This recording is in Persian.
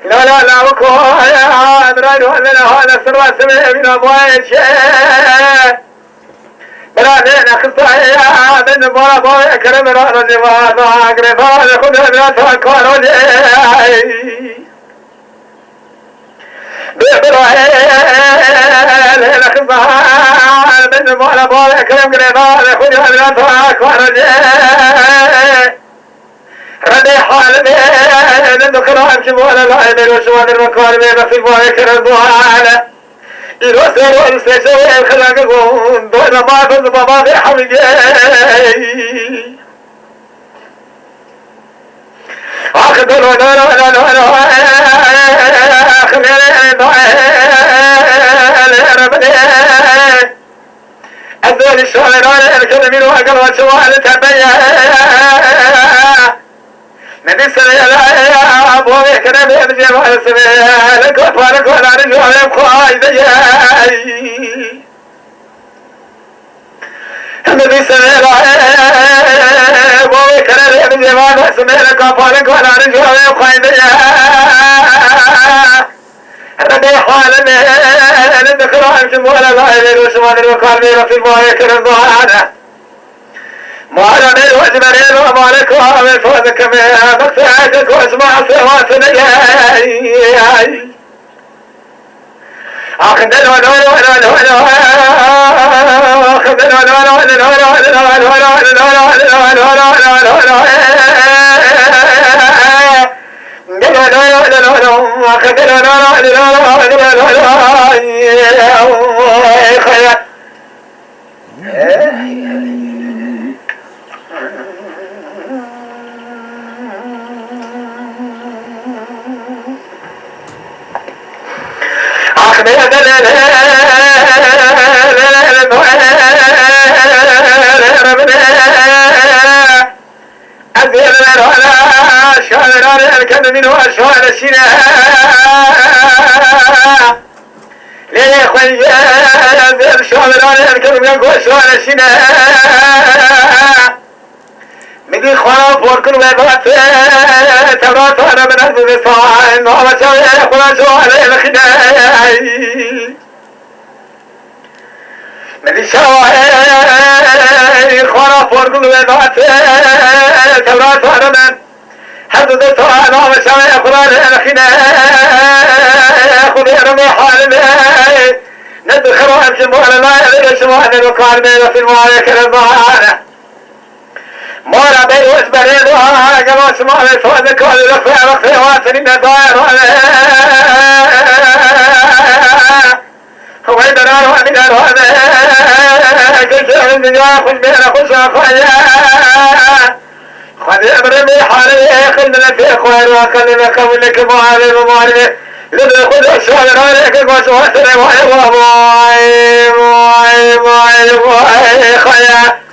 لا لا لا وكويا درانو لنا هذا سر سمي من ابويش برادنا خصايا من بابا كرم رجل ما اقرب خذ من تكون ببراهيل خصايا من بابا كرم قرب خذ من تكون ردي حالي ندخل شمال العين وشمال المكان بين في البايك الضوء الوسر والسجوي الخلاقون دون ما تزبط ما في حمجي أخذ أذول الشاعران الكلمين وأقل وشوال تبيا من السنة يا أبوي كنا بيجي ما السنة لك وفارق ولا رجوا يبقى إذا من السنة يا أبوي كنا بيجي ما السنة لك وفارق ولا رجوا يبقى إذا ردي حالنا ندخل عن شمال العين وشمال المكان في البايك الضوء مالا من وجبرين ومالك ومن فوزك من مقصعتك واسمع صواتنا أخذ من وأشوال الشناء ليه خويا زين شوال الكلم يقول أشوال الشناء مدي خلاف وركن وبات تبرات أنا من أرض الصاع إنه ما شاء يأخذ شوال الخداع مدي شوال خلاف وركن وبات تبرات أنا من حدد الصلاة ما شاء يقرأ الخنا خذ رمي حالنا ندخل أمشي موالا لا يدري شمال المكان بين في المعارك الضعانة مولا بين واسبرين وها قبل شمال الفوز كل رخي واسنين دائر هو يدرار ومن الهوى كل شيء من دنيا خذ بين خشا خيا خذ أمرني حالي خلنا في أخوان وخلنا قبلك معالي ومعالي لذا خذ الشهر عليك وشواتنا وعي خيا